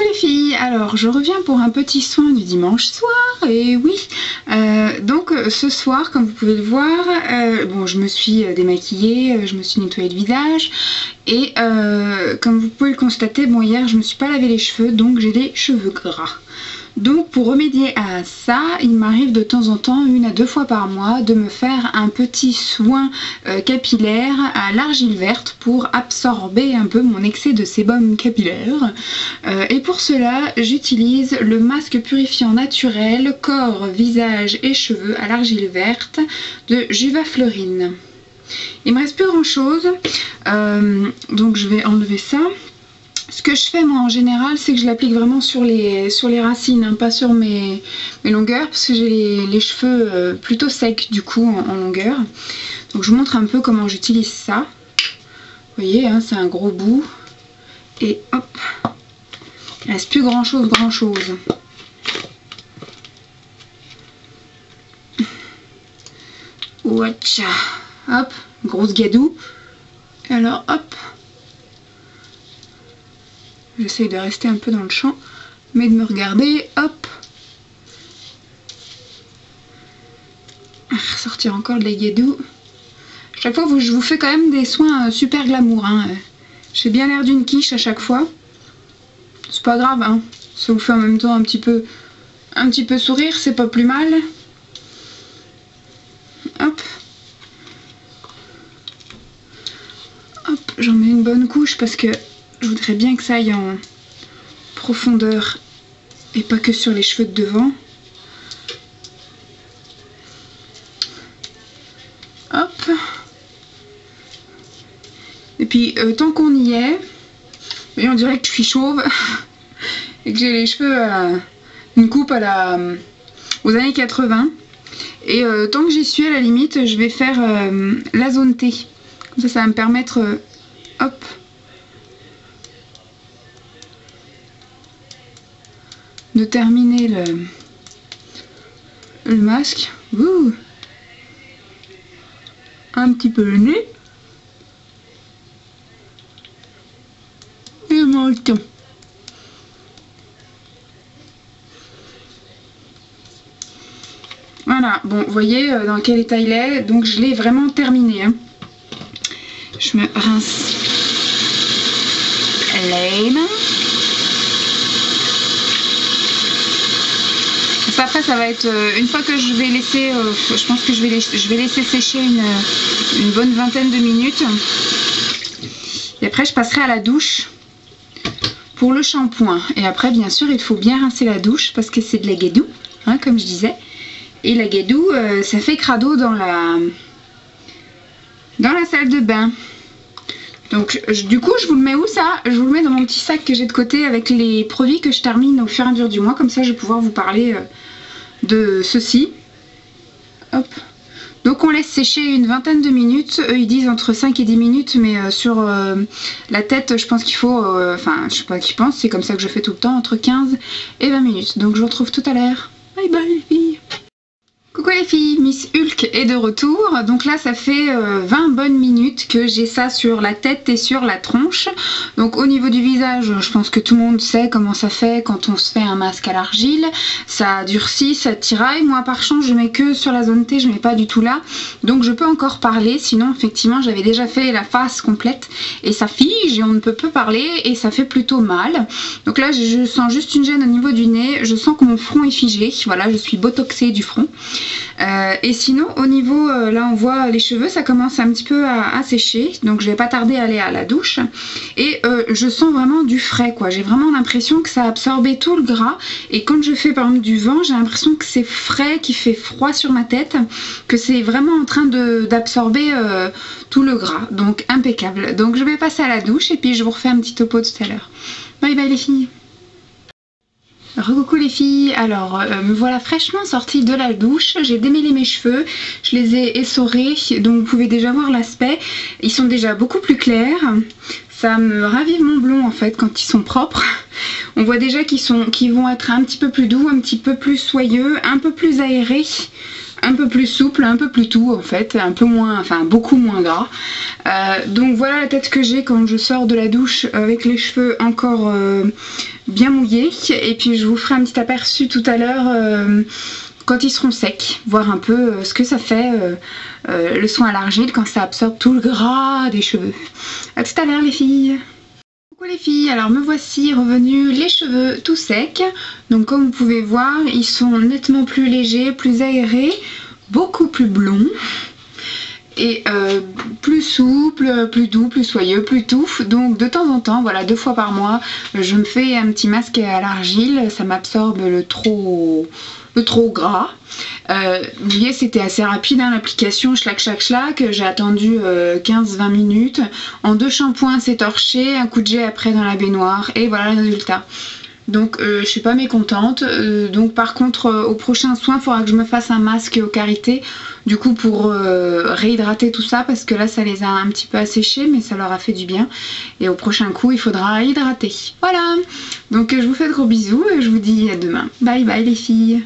les filles, alors je reviens pour un petit soin du dimanche soir, et oui, donc ce soir comme vous pouvez le voir, bon je me suis démaquillée, je me suis nettoyée le visage, et comme vous pouvez le constater, bon hier je me suis pas lavé les cheveux, donc j'ai les cheveux gras. Donc pour remédier à ça, il m'arrive de temps en temps, 1 à 2 fois par mois, de me faire un petit soin capillaire à l'argile verte pour absorber un peu mon excès de sébum capillaire. Et pour cela, j'utilise le masque purifiant naturel corps, visage et cheveux à l'argile verte de Juvaflorine. Il me reste plus grand chose, donc je vais enlever ça. Ce que je fais moi en général, c'est que je l'applique vraiment sur les racines, hein, pas sur mes longueurs, parce que j'ai les cheveux plutôt secs du coup en longueur. Donc je vous montre un peu comment j'utilise ça. Vous voyez, hein, c'est un gros bout. Et hop, il ne reste plus grand chose. Watcha, hop, grosse gadoue. Alors hop. J'essaye de rester un peu dans le champ, mais de me regarder, hop. Ressortir encore de la guédou. Chaque fois, je vous fais quand même des soins super glamour. Hein. J'ai bien l'air d'une quiche à chaque fois. C'est pas grave, hein. Ça vous fait en même temps un petit peu sourire, c'est pas plus mal. Hop. Hop, j'en mets une bonne couche parce que je voudrais bien que ça aille en profondeur et pas que sur les cheveux de devant. Hop. Et puis tant qu'on y est, on dirait que je suis chauve et que j'ai les cheveux une coupe aux années 80. Et tant que j'y suis, à la limite, je vais faire la zone T. Comme ça, ça va me permettre, hop, de terminer le masque. Ouh. Un petit peu le nez. Et le menton. Voilà, bon, vous voyez dans quel état il est. Donc je l'ai vraiment terminé. Hein. Je me rince les mains. Après ça va être, une fois que je vais laisser, je pense que je vais laisser sécher une bonne vingtaine de minutes. Et après je passerai à la douche pour le shampoing. Et après bien sûr il faut bien rincer la douche parce que c'est de la guédou, hein, comme je disais. Et la guédou, ça fait crado dans la salle de bain. Donc du coup je vous le mets où ça? Je vous le mets dans mon petit sac que j'ai de côté avec les produits que je termine au fur et à mesure du mois. Comme ça je vais pouvoir vous parler de ceci. Hop. Donc on laisse sécher une vingtaine de minutes. Eux ils disent entre 5 et 10 minutes. Mais sur la tête je pense qu'il faut, enfin je sais pas qui pense, c'est comme ça que je fais tout le temps, entre 15 et 20 minutes. Donc je vous retrouve tout à l'heure. Bye bye les filles. Coucou les filles, Miss Hulk est de retour. Donc là ça fait 20 bonnes minutes que j'ai ça sur la tête et sur la tronche. Donc au niveau du visage, je pense que tout le monde sait comment ça fait quand on se fait un masque à l'argile. Ça durcit, ça tiraille. Moi par chance je mets que sur la zone T, je mets pas du tout là. Donc je peux encore parler, sinon effectivement j'avais déjà fait la face complète et ça fige et on ne peut plus parler et ça fait plutôt mal. Donc là je sens juste une gêne au niveau du nez, je sens que mon front est figé. Voilà, je suis botoxée du front. Et sinon au niveau, là on voit les cheveux, ça commence un petit peu à sécher, donc je vais pas tarder à aller à la douche. Et je sens vraiment du frais quoi, j'ai vraiment l'impression que ça a absorbé tout le gras. Et quand je fais par exemple du vent, j'ai l'impression que c'est frais, qu'il fait froid sur ma tête, que c'est vraiment en train d'absorber tout le gras, donc impeccable. Donc je vais passer à la douche et puis je vous refais un petit topo tout à l'heure. Bye bye les filles. Recoucou les filles, alors me voilà fraîchement sortie de la douche, j'ai démêlé mes cheveux, je les ai essorés, donc vous pouvez déjà voir l'aspect, ils sont déjà beaucoup plus clairs, ça me ravive mon blond en fait quand ils sont propres. On voit déjà qu'ils vont être un petit peu plus doux, un petit peu plus soyeux, un peu plus aérés, un peu plus souple, un peu plus tout en fait, un peu moins, enfin beaucoup moins gras. Donc voilà la tête que j'ai quand je sors de la douche avec les cheveux encore bien mouillés. Et puis je vous ferai un petit aperçu tout à l'heure quand ils seront secs, voir un peu ce que ça fait le soin à l'argile quand ça absorbe tout le gras des cheveux. A tout à l'heure les filles. Coucou les filles, alors me voici revenus les cheveux tout secs. Donc comme vous pouvez voir, ils sont nettement plus légers, plus aérés, beaucoup plus blonds. Et plus souple, plus doux, plus soyeux, plus touffe. Donc de temps en temps, voilà, 2 fois par mois, je me fais un petit masque à l'argile. Ça m'absorbe le trop gras. Vous voyez, c'était assez rapide hein, l'application, schlac schlac schlac. J'ai attendu 15-20 minutes. En 2 shampoings, c'est torché. Un coup de jet après dans la baignoire. Et voilà le résultat. Donc je suis pas mécontente. Donc par contre au prochain soin il faudra que je me fasse un masque au karité, du coup pour réhydrater tout ça, parce que là ça les a un petit peu asséchés, mais ça leur a fait du bien, et au prochain coup il faudra hydrater. Voilà, donc je vous fais de gros bisous et je vous dis à demain. Bye bye les filles.